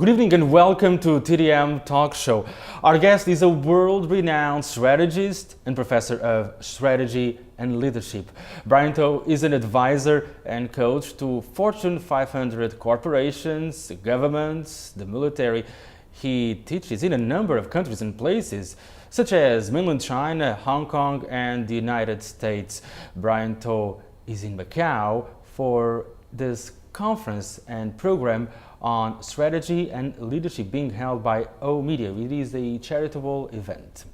Good evening and welcome to TDM Talk Show. Our guest is a world-renowned strategist and professor of strategy and leadership. Brian To is an advisor and coach to Fortune 500 corporations, governments, the military. He teaches in a number of countries and places, such as mainland China, Hong Kong, and the United States. Brian To is in Macau for this conference and program on strategy and leadership being held by O Media. It is a charitable event.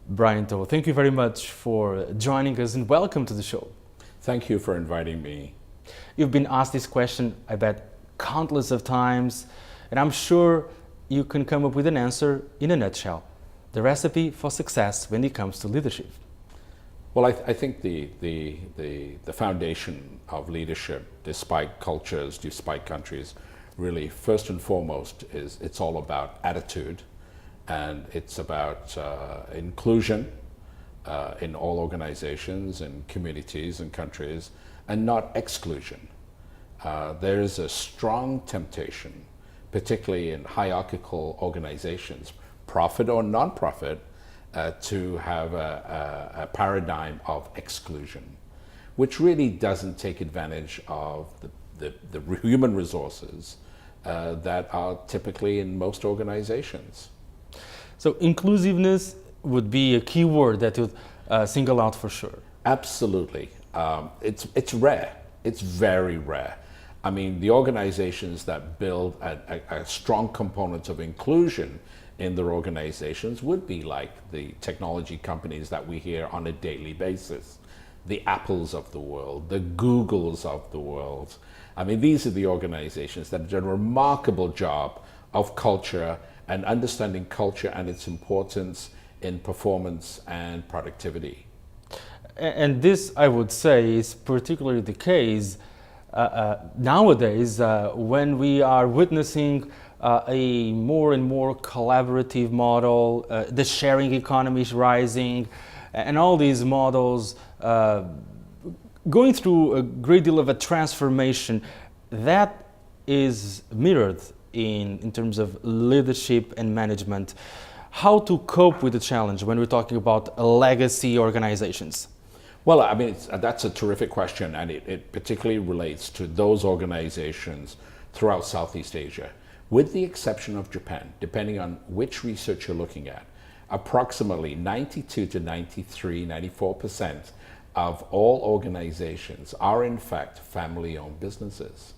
Brian To, thank you very much for joining us and welcome to the show. Thank you for inviting me. You've been asked this question, I bet, countless of times, and I'm sure you can come up with an answer in a nutshell. The recipe for success when it comes to leadership. Well, I think the foundation of leadership, despite cultures, despite countries, really first and foremost is it's all about attitude, and it's about inclusion in all organizations and communities and countries, and not exclusion. There is a strong temptation, particularly in hierarchical organizations, profit or non-profit, to have a paradigm of exclusion, which really doesn't take advantage of the human resources that are typically in most organizations. So inclusiveness would be a key word that you'd single out for sure. Absolutely. It's rare. It's very rare. I mean, the organizations that build a strong component of inclusion in their organizations would be like the technology companies that we hear on a daily basis, the Apples of the world, the Googles of the world. I mean, these are the organizations that do a remarkable job of culture and understanding culture and its importance in performance and productivity. And this, I would say, is particularly the case nowadays when we are witnessing a more and more collaborative model, the sharing economy is rising, and all these models going through a great deal of a transformation that is mirrored in terms of leadership and management. How to cope with the challenge when we're talking about legacy organizations? Well, I mean, that's a terrific question, and it particularly relates to those organizations throughout Southeast Asia. With the exception of Japan, depending on which research you're looking at, approximately 92 to 93, 94% of all organizations are in fact family-owned businesses.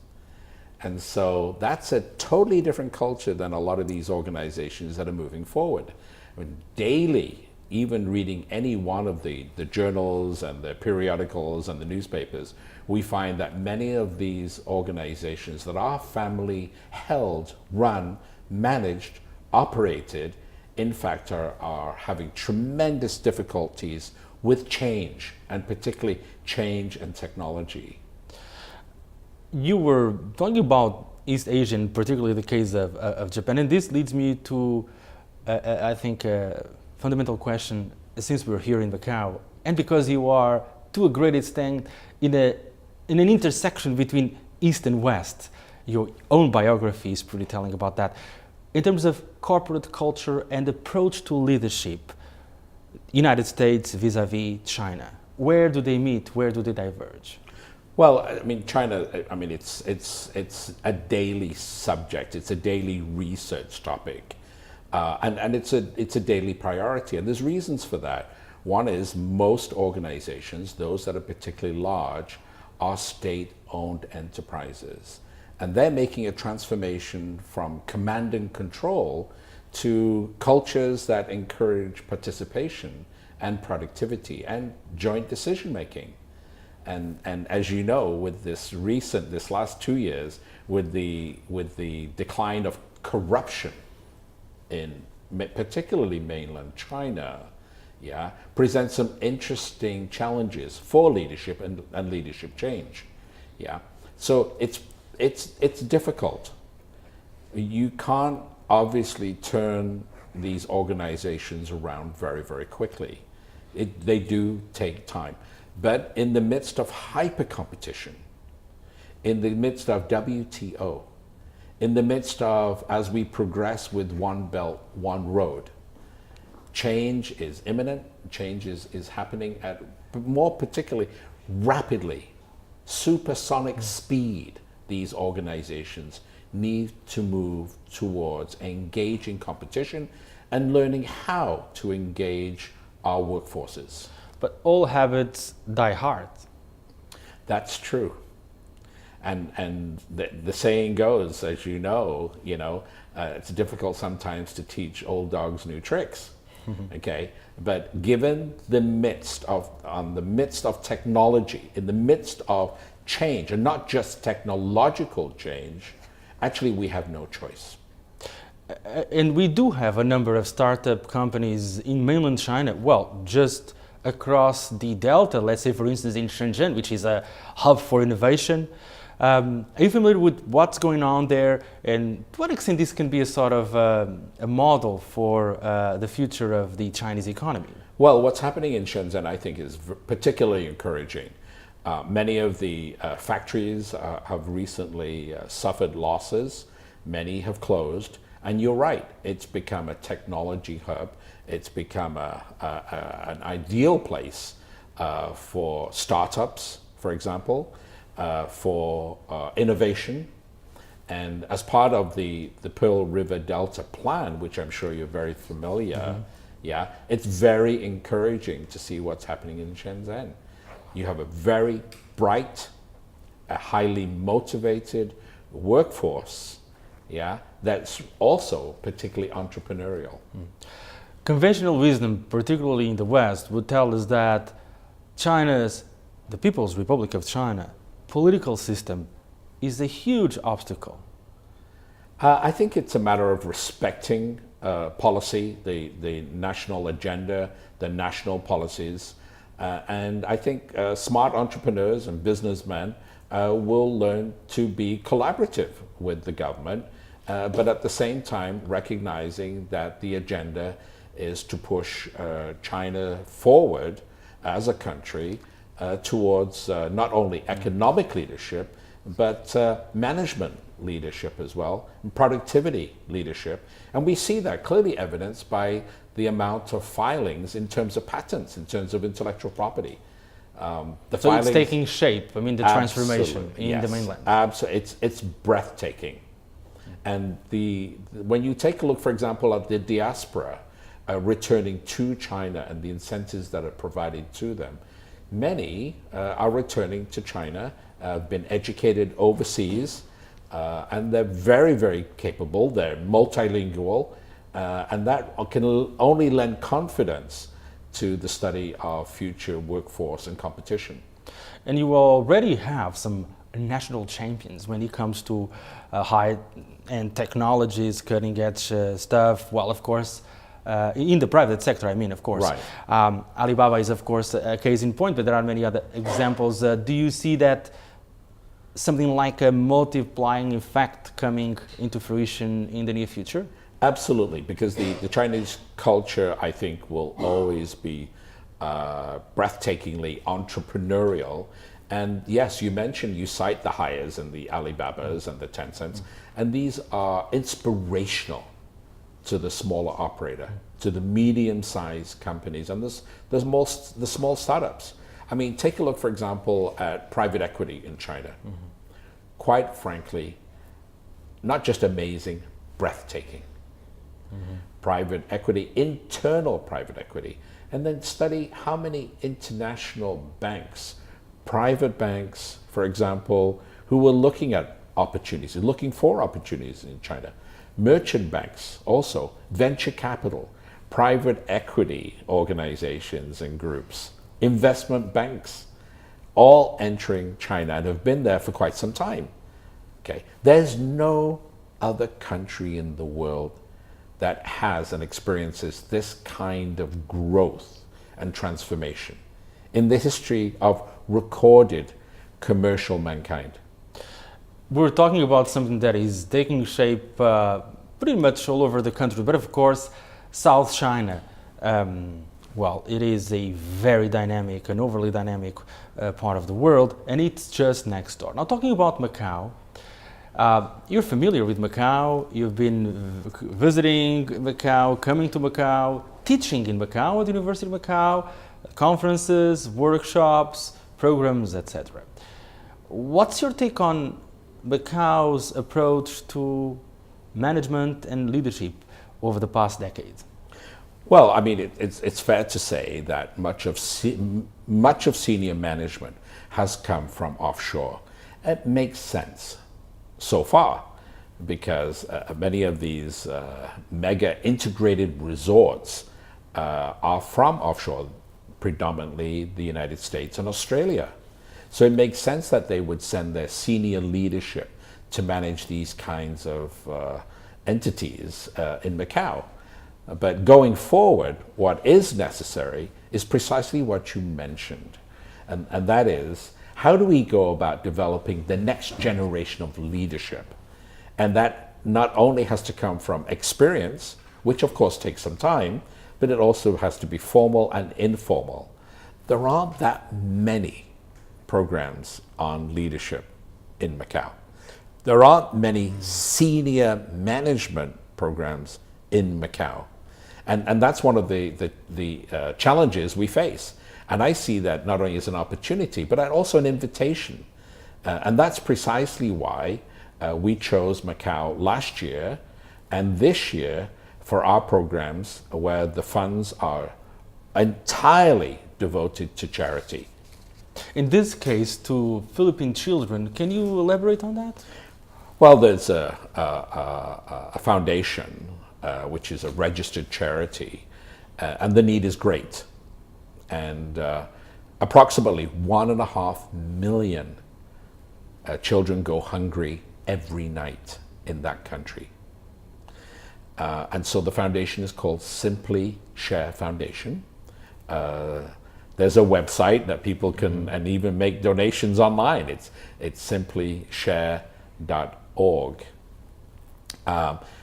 And so that's a totally different culture than a lot of these organizations that are moving forward. I mean, daily, even reading any one of the journals and the periodicals and the newspapers, we find that many of these organizations that are family held, run, managed, operated, in fact are having tremendous difficulties with change, and particularly change and technology. You were talking about East Asia, particularly the case of Japan, and this leads me to, I think, a fundamental question since we're here in Macau, and because you are, to a great extent, in an intersection between East and West. Your own biography is pretty telling about that. In terms of corporate culture and approach to leadership, United States vis-a-vis China, where do they meet? Where do they diverge? Well, I mean, China, I mean, it's a daily subject. It's a daily research topic. And it's a daily priority, and there's reasons for that. One is most organizations, those that are particularly large, are state-owned enterprises, and they're making a transformation from command and control to cultures that encourage participation and productivity and joint decision making. And as you know, with this last 2 years, with the decline of corruption in particularly mainland China, presents some interesting challenges for leadership and leadership change. So it's difficult. You can't obviously turn these organizations around very, very quickly. They do take time. But in the midst of hyper competition, in the midst of WTO, in the midst of, as we progress with one belt, one road, change is imminent, change is happening at more particularly rapidly, supersonic speed. These organizations need to move towards engaging competition and learning how to engage our workforces. But all habits die hard. That's true. And the saying goes, as you know, it's difficult sometimes to teach old dogs new tricks. Okay, but given the midst of technology, in the midst of change, and not just technological change, actually we have no choice. And we do have a number of startup companies in mainland China, well, just across the delta, let's say for instance in Shenzhen, which is a hub for innovation. Are you familiar with what's going on there, and to what extent this can be a sort of a model for the future of the Chinese economy? Well, what's happening in Shenzhen, I think, is particularly encouraging. Many of the factories have recently suffered losses. Many have closed. And you're right, it's become a technology hub. It's become an ideal place for startups, for example, for innovation. And as part of the Pearl River Delta plan, which I'm sure you're very familiar, it's very encouraging to see what's happening in Shenzhen. You have a very bright, a highly motivated workforce, that's also particularly entrepreneurial. Conventional wisdom, particularly in the West, would tell us that the People's Republic of China, political system is a huge obstacle. I think it's a matter of respecting policy, the national agenda, the national policies. And I think smart entrepreneurs and businessmen will learn to be collaborative with the government, but at the same time recognizing that the agenda is to push China forward as a country towards not only economic leadership, but management leadership as well, and productivity leadership. And we see that clearly evidenced by the amount of filings in terms of patents, in terms of intellectual property. So it's taking shape, the transformation in the mainland. Absolutely, it's breathtaking. And when you take a look, for example, at the diaspora returning to China and the incentives that are provided to them, many are returning to China, have been educated overseas, and they're very, very capable, they're multilingual, and that can only lend confidence to the study of future workforce and competition. And you already have some national champions when it comes to high-end technologies, cutting-edge stuff. Well, of course, in the private sector, of course. Right. Alibaba is, of course, a case in point, but there are many other examples. Do you see that something like a multiplying effect coming into fruition in the near future? Absolutely, because the Chinese culture, I think, will always be breathtakingly entrepreneurial. And yes, you cite the Hyers and the Alibabas and the Tencents, and these are inspirational to the smaller operator, to the medium-sized companies, and the small startups. Take a look, for example, at private equity in China. Quite frankly, not just amazing, breathtaking. Private equity, internal private equity, and then study how many international banks, private banks, for example, who were looking at opportunities, looking for opportunities in China. Merchant banks also, venture capital, private equity organizations and groups, investment banks, all entering China and have been there for quite some time. Okay, there's no other country in the world that has and experiences this kind of growth and transformation in the history of recorded commercial mankind. We're talking about something that is taking shape pretty much all over the country, but of course, South China, it is a very dynamic, an overly dynamic part of the world, and it's just next door. Now, talking about Macau, You're familiar with Macau. You've been visiting Macau, coming to Macau, teaching in Macau at the University of Macau, conferences, workshops, programs, etc. What's your take on Macau's approach to management and leadership over the past decade? Well, I mean, it's fair to say that much of senior management has come from offshore. It makes sense so far because many of these mega integrated resorts are from offshore, predominantly the United States and Australia. So it makes sense that they would send their senior leadership to manage these kinds of entities in Macau. But going forward, what is necessary is precisely what you mentioned. And that is, how do we go about developing the next generation of leadership? And that not only has to come from experience, which of course takes some time, but it also has to be formal and informal. There aren't that many programs on leadership in Macau. There aren't many senior management programs in Macau. And that's one of the challenges we face. And I see that not only as an opportunity, but also an invitation. And that's precisely why we chose Macau last year and this year for our programs where the funds are entirely devoted to charity. In this case, to Philippine children, can you elaborate on that? Well, there's a foundation which is a registered charity, and the need is great. And approximately 1.5 million children go hungry every night in that country. And so the foundation is called Simply Share Foundation. There's a website that people can and even make donations online. It's simplyshare.org.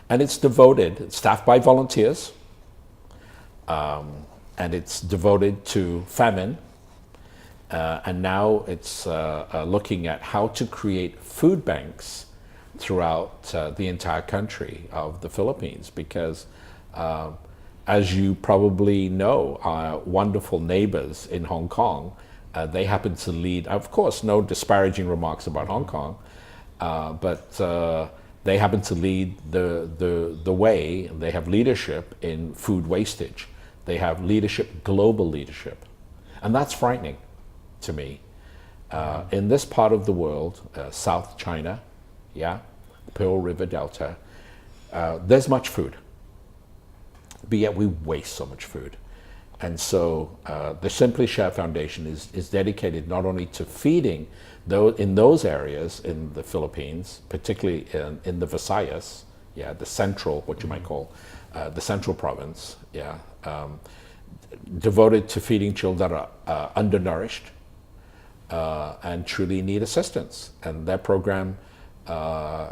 And it's devoted, staffed by volunteers, and it's devoted to famine. And now it's looking at how to create food banks throughout the entire country of the Philippines, because as you probably know, our wonderful neighbors in Hong Kong, they happen to lead, of course, no disparaging remarks about Hong Kong, but they happen to lead the way. They have leadership in food wastage. They have leadership, global leadership. And that's frightening to me. In this part of the world, South China, Pearl River Delta, there's much food, but yet we waste so much food. And so the Simply Share Foundation is dedicated not only to feeding in those areas in the Philippines, particularly in the Visayas, the central, what you might call the central province, devoted to feeding children that are undernourished and truly need assistance. And their program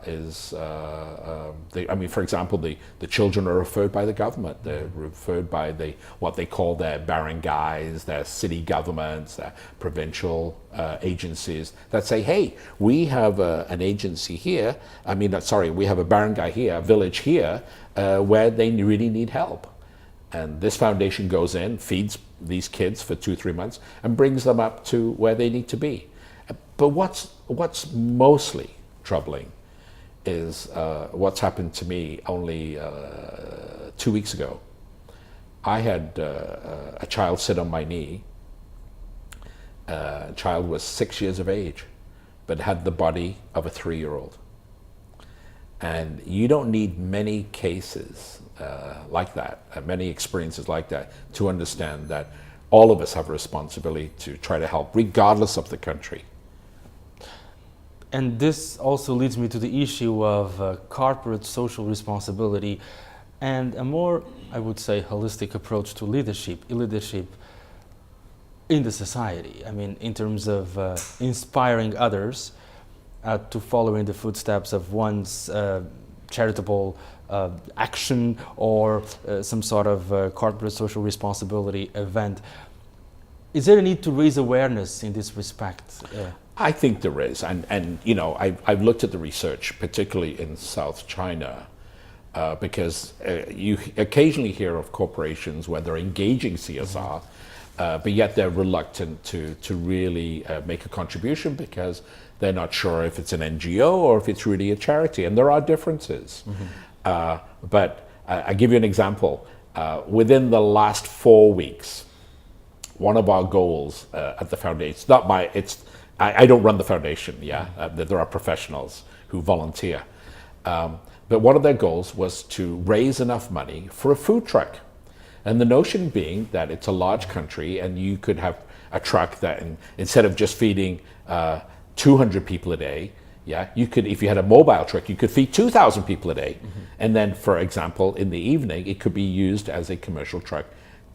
is, for example, the children are referred by the government. They're referred by what they call their barangays, their city governments, their provincial agencies that say, hey, we have an agency here, we have a barangay here, a village here, where they really need help. And this foundation goes in, feeds these kids for 2-3 months, and brings them up to where they need to be. But what's mostly troubling is what's happened to me only 2 weeks ago. I had a child sit on my knee. A child was 6 years of age, but had the body of a 3-year-old. And you don't need many cases like that, many experiences like that, to understand that all of us have a responsibility to try to help, regardless of the country. And this also leads me to the issue of corporate social responsibility and a more, I would say, holistic approach to leadership in the society. I mean, in terms of inspiring others to follow in the footsteps of one's charitable action or some sort of corporate social responsibility event. Is there a need to raise awareness in this respect? I think there is, and you know, I've looked at the research, particularly in South China, because you occasionally hear of corporations where they're engaging CSR, but yet they're reluctant to really make a contribution because they're not sure if it's an NGO or if it's really a charity, and there are differences. But I give you an example. Within the last 4 weeks, one of our goals at the foundation, it's not my, it's, I don't run the foundation, there are professionals who volunteer. But one of their goals was to raise enough money for a food truck. And the notion being that it's a large country and you could have a truck that instead of just feeding 200 people a day, you could, if you had a mobile truck, you could feed 2,000 people a day. And then, for example, in the evening, it could be used as a commercial truck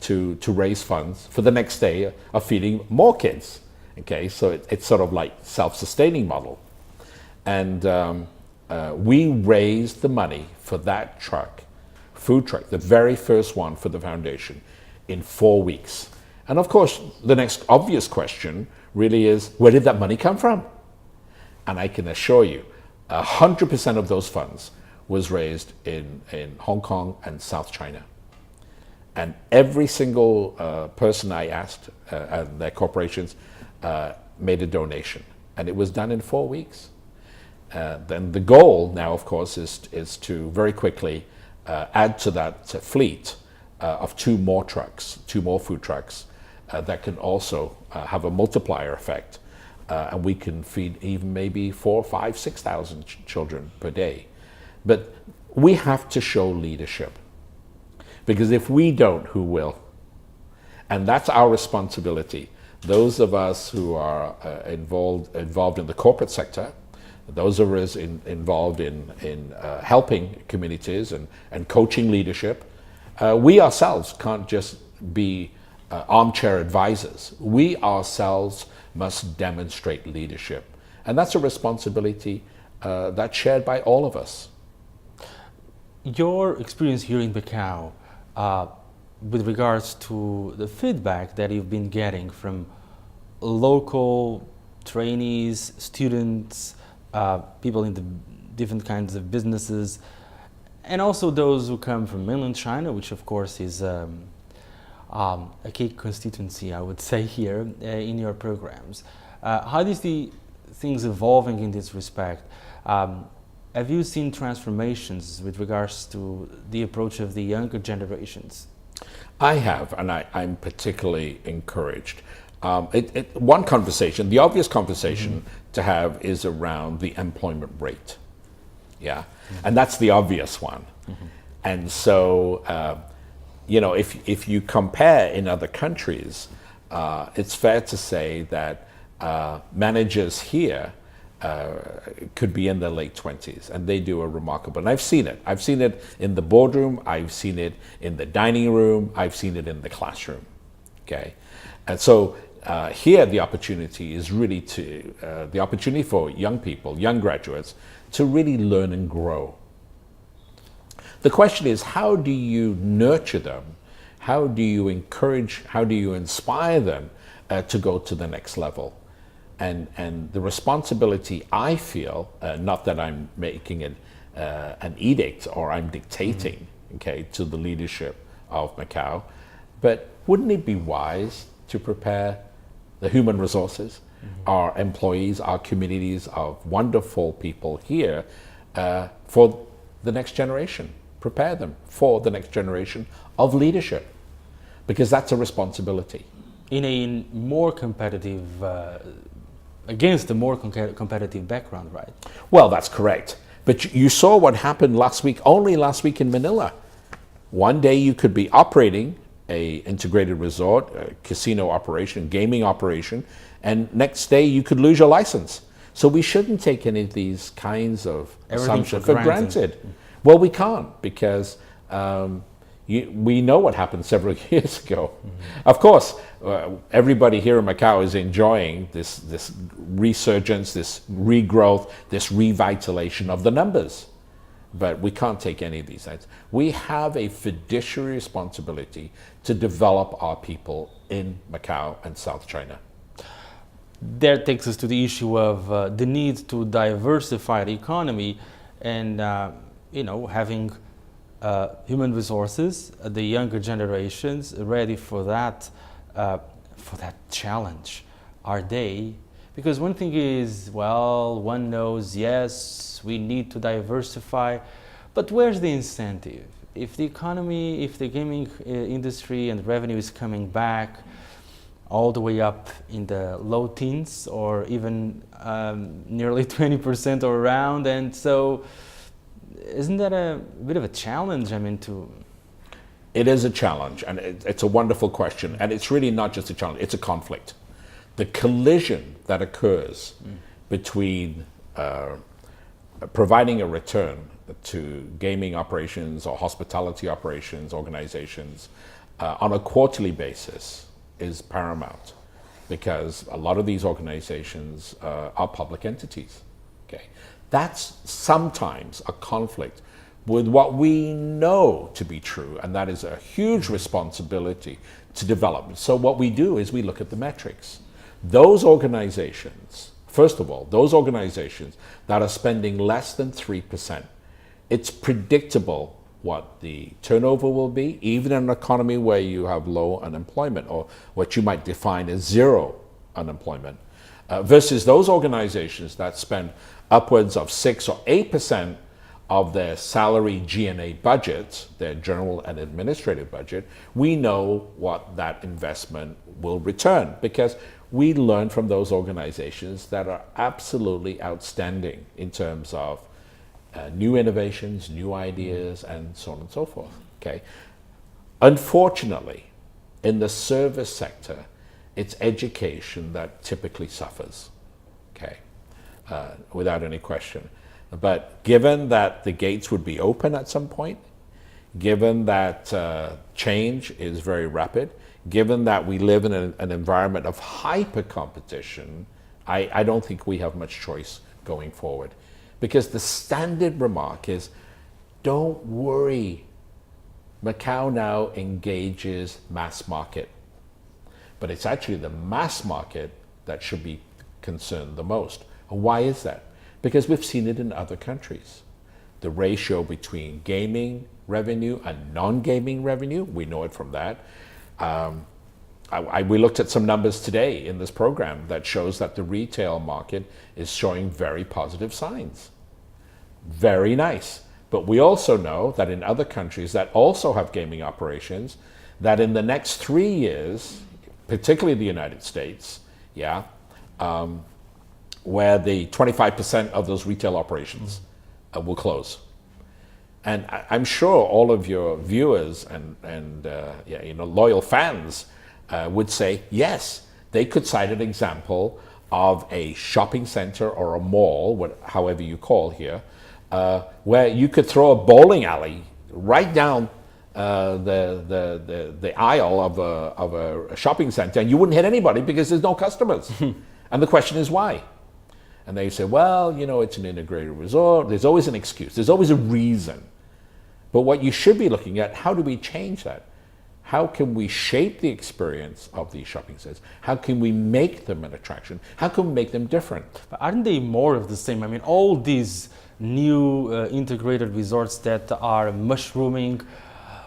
to raise funds for the next day of feeding more kids. Okay, so it's sort of like self-sustaining model. And we raised the money for that truck, food truck, the very first one for the foundation, in 4 weeks. And of course, the next obvious question really is, where did that money come from? And I can assure you, 100% of those funds was raised in Hong Kong and South China. And every single person I asked, and their corporations, made a donation. And it was done in 4 weeks. Then the goal now, of course, is to very quickly add to that fleet of 2 more trucks, 2 more food trucks that can also have a multiplier effect. And we can feed even maybe 4,000, 5,000, 6,000 children per day. But we have to show leadership. Because if we don't, who will? And that's our responsibility. Those of us who are involved in the corporate sector, those of us involved in helping communities and coaching leadership, we ourselves can't just be armchair advisors. We ourselves must demonstrate leadership. And that's a responsibility that's shared by all of us. Your experience here in Macau, with regards to the feedback that you've been getting from local trainees, students, people in the different kinds of businesses, and also those who come from mainland China, which of course is a key constituency, I would say, here in your programs. How do you see things evolving in this respect? Have you seen transformations with regards to the approach of the younger generations? I have, and I'm particularly encouraged. One conversation, the obvious conversation to have is around the employment rate. And that's the obvious one. And so, you know, if you compare in other countries, it's fair to say that managers here could be in their late 20s, and they do a remarkable, and I've seen it. I've seen it in the boardroom, I've seen it in the dining room, I've seen it in the classroom, okay? And so here the opportunity is really the opportunity for young people, young graduates, to really learn and grow. The question is, how do you nurture them? How do you encourage, how do you inspire them to go to the next level? And the responsibility, I feel, not that I'm making it an edict or I'm dictating, okay, to the leadership of Macau, but wouldn't it be wise to prepare the human resources, our employees, our communities of wonderful people here for the next generation? Prepare them for the next generation of leadership, because that's a responsibility. In a more competitive against a more competitive background, right? Well, that's correct. But you saw what happened only last week in Manila. One day you could be operating a integrated resort, a casino operation, gaming operation, and next day you could lose your license. So we shouldn't take any of these kinds of assumptions for granted. Well, we can't, because we know what happened several years ago. Of course, everybody here in Macau is enjoying this resurgence, this regrowth, this revitalization of the numbers. But we can't take any of these things. We have a fiduciary responsibility to develop our people in Macau and South China. that takes us to the issue of the need to diversify the economy and having human resources, the younger generations ready for that challenge. Are they? Because one thing is, well, one knows, yes, we need to diversify, but where's the incentive? If the economy, if the gaming industry and revenue is coming back all the way up in the low teens or even nearly 20% or around, and so isn't that a bit of a challenge? It is a challenge, and it's a wonderful question, and it's really not just a challenge, it's a conflict. The collision that occurs between providing a return to gaming operations or hospitality operations, organizations, on a quarterly basis is paramount, because a lot of these organizations are public entities. Okay, that's sometimes a conflict with what we know to be true, and that is a huge responsibility to develop. So what we do is we look at the metrics. Those organizations, first of all, those organizations that are spending less than 3%, it's predictable what the turnover will be, even in an economy where you have low unemployment, or what you might define as zero unemployment, versus those organizations that spend upwards of 6 or 8% of their salary G&A budget, their general and administrative budget. We know what that investment will return, because we learn from those organizations that are absolutely outstanding in terms of new innovations, new ideas, and so on and so forth. Okay. Unfortunately, in the service sector, it's education that typically suffers. Okay, without any question. But given that the gates would be open at some point, given that change is very rapid, given that we live in an environment of hyper competition, I don't think we have much choice going forward. Because the standard remark is, don't worry, Macau now engages mass market. But it's actually the mass market that should be concerned the most. Why is that? Because we've seen it in other countries. The ratio between gaming revenue and non-gaming revenue, we know it from that. We looked at some numbers today in this program that shows that the retail market is showing very positive signs. Very nice. But we also know that in other countries that also have gaming operations, that in the next 3 years, particularly the United States, where the 25% of those retail operations will close. And I'm sure all of your viewers and loyal fans would say, yes, they could cite an example of a shopping center or a mall, however you call here, where you could throw a bowling alley right down the aisle of a shopping center, and you wouldn't hit anybody because there's no customers. And the question is why? And they say, well, it's an integrated resort. There's always an excuse. There's always a reason. But what you should be looking at, how do we change that? How can we shape the experience of these shopping centers? How can we make them an attraction? How can we make them different? But aren't they more of the same? All these new integrated resorts that are mushrooming,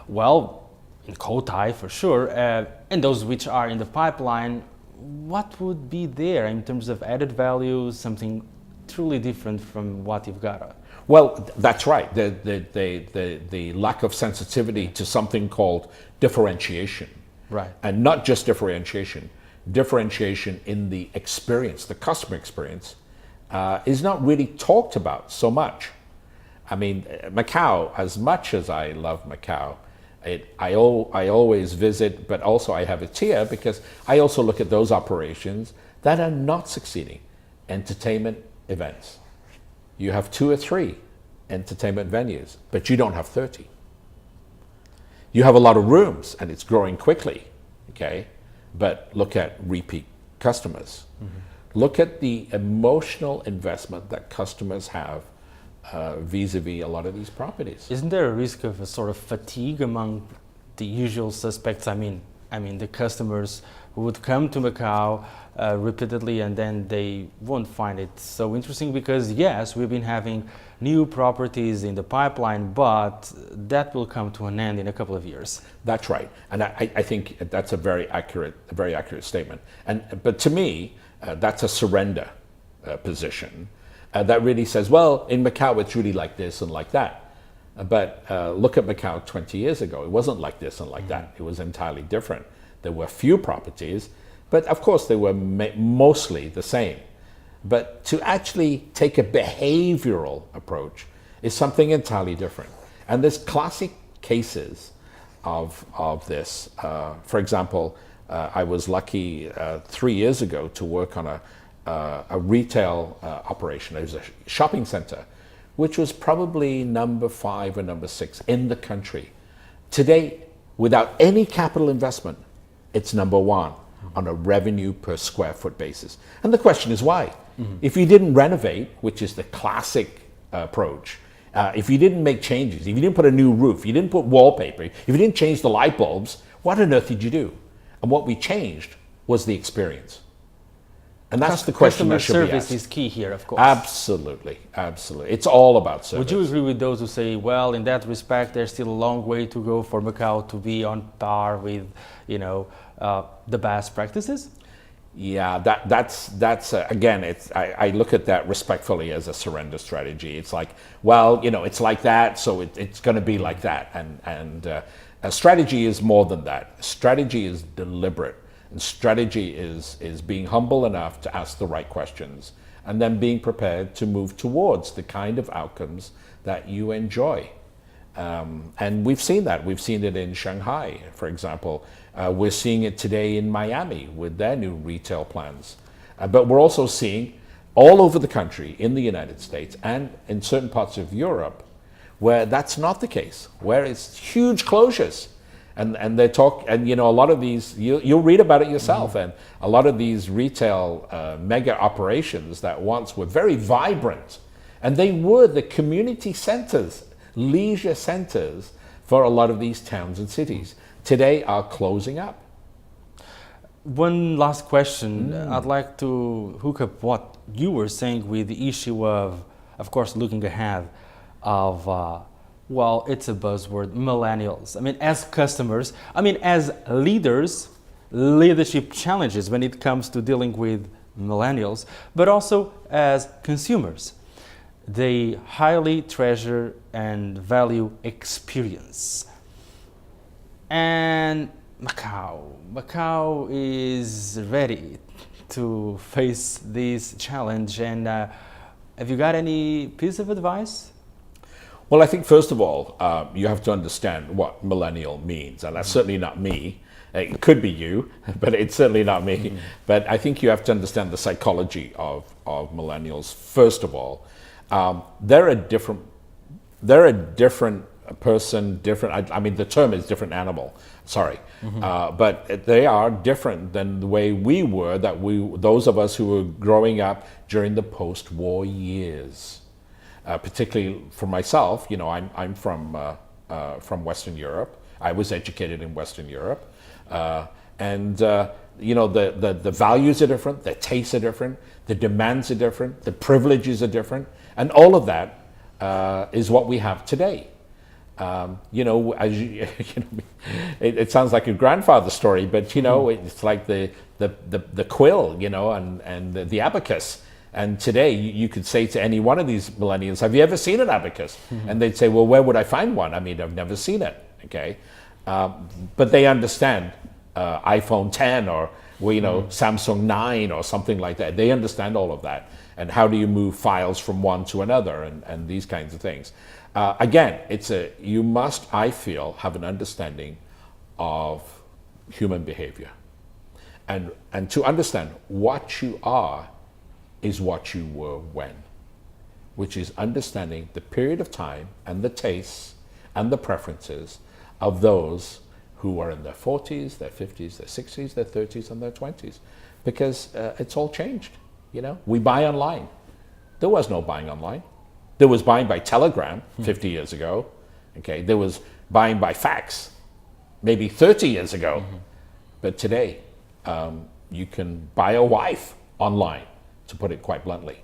well, in Cotai for sure, and those which are in the pipeline, what would be there in terms of added value, something truly different from what you've got? Well, that's right. The lack of sensitivity to something called differentiation. Right. And not just differentiation. Differentiation in the experience, the customer experience, is not really talked about so much. Macau, as much as I love Macau, I always visit, but also I have a tear because I also look at those operations that are not succeeding. Entertainment events. You have 2 or 3 entertainment venues, but you don't have 30. You have a lot of rooms and it's growing quickly, okay? But look at repeat customers. Mm-hmm. Look at the emotional investment that customers have vis-a-vis a lot of these properties. Isn't there a risk of a sort of fatigue among the usual suspects? The customers who would come to Macau repeatedly, and then they won't find it so interesting because yes, we've been having new properties in the pipeline, but that will come to an end in a couple of years. That's right, and I think that's a very accurate statement. But to me, that's a surrender position that really says, well, in Macau it's really like this and like that. But look at Macau 20 years ago. It wasn't like this and like that. It was entirely different. There were few properties, but of course they were mostly the same. But to actually take a behavioral approach is something entirely different. And there's classic cases of this. For example, I was lucky 3 years ago to work on a retail operation. It was a shopping center, which was probably number 5 or number 6 in the country. Today, without any capital investment, it's number 1 on a revenue per square foot basis. And the question is why? If you didn't renovate, which is the classic approach, if you didn't make changes, if you didn't put a new roof, if you didn't put wallpaper, if you didn't change the light bulbs, what on earth did you do? And what we changed was the experience. And that's the question that should be asked. Customer service is key here, of course. Absolutely, absolutely. It's all about service. Would you agree with those who say, well, in that respect, there's still a long way to go for Macau to be on par with, the best practices? Yeah, that's again, I look at that respectfully as a surrender strategy. It's like, well, it's like that, so it's going to be like that. And a strategy is more than that. Strategy is deliberate. And strategy is being humble enough to ask the right questions and then being prepared to move towards the kind of outcomes that you enjoy. And we've seen that. We've seen it in Shanghai, for example. We're seeing it today in Miami with their new retail plans. But we're also seeing all over the country, in the United States and in certain parts of Europe, where that's not the case, where it's huge closures. And they talk, and a lot of these, you'll read about it yourself, and a lot of these retail mega operations that once were very vibrant, and they were the community centers, leisure centers for a lot of these towns and cities, today are closing up. One last question. I'd like to hook up what you were saying with the issue of course, looking ahead of well, it's a buzzword, millennials. I mean, as customers, as leaders, leadership challenges when it comes to dealing with millennials, but also as consumers. They highly treasure and value experience. And Macau is ready to face this challenge. And have you got any piece of advice? Well, I think first of all, you have to understand what millennial means, and that's certainly not me. It could be you, but it's certainly not me. But I think you have to understand the psychology of millennials. First of all, they're a different person, different. The term is different animal. Sorry, but they are different than the way we were. Those of us who were growing up during the post-war years. Particularly for myself, I'm from Western Europe. I was educated in Western Europe, and the values are different, the tastes are different, the demands are different, the privileges are different, and all of that is what we have today. It sounds like a grandfather story, but it's like the quill, and the abacus. And today, you could say to any one of these millennials, have you ever seen an abacus? And they'd say, well, where would I find one? I've never seen it, okay? But they understand iPhone 10 or, Samsung 9 or something like that. They understand all of that. And how do you move files from one to another and these kinds of things. Again, you must, I feel, have an understanding of human behavior. And to understand what you are is what you were when, which is understanding the period of time and the tastes and the preferences of those who are in their 40s, their 50s, their 60s, their 30s, and their 20s. Because it's all changed, We buy online. There was no buying online. There was buying by telegram 50 years ago, okay? There was buying by fax maybe 30 years ago. But today, You can buy a wife online, to put it quite bluntly.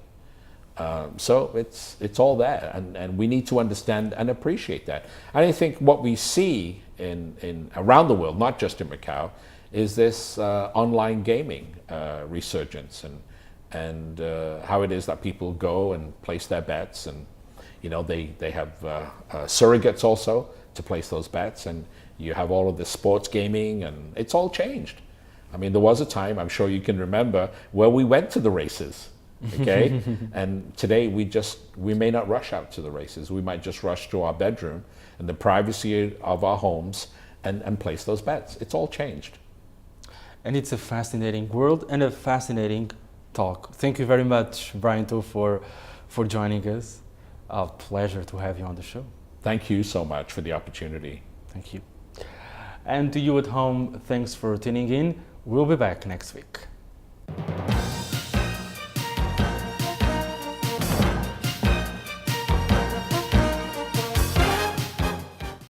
So it's all there, and we need to understand and appreciate that. And I think what we see in around the world, not just in Macau, is this online gaming resurgence, and how it is that people go and place their bets, and they have surrogates also to place those bets, and you have all of this sports gaming, and it's all changed. I mean, there was a time, I'm sure you can remember, where we went to the races. Okay, and today we may not rush out to the races. We might just rush to our bedroom in the privacy of our homes and place those bets. It's all changed. And it's a fascinating world and a fascinating talk. Thank you very much, Brian, for joining us. A pleasure to have you on the show. Thank you so much for the opportunity. Thank you. And to you at home, thanks for tuning in. We'll be back next week.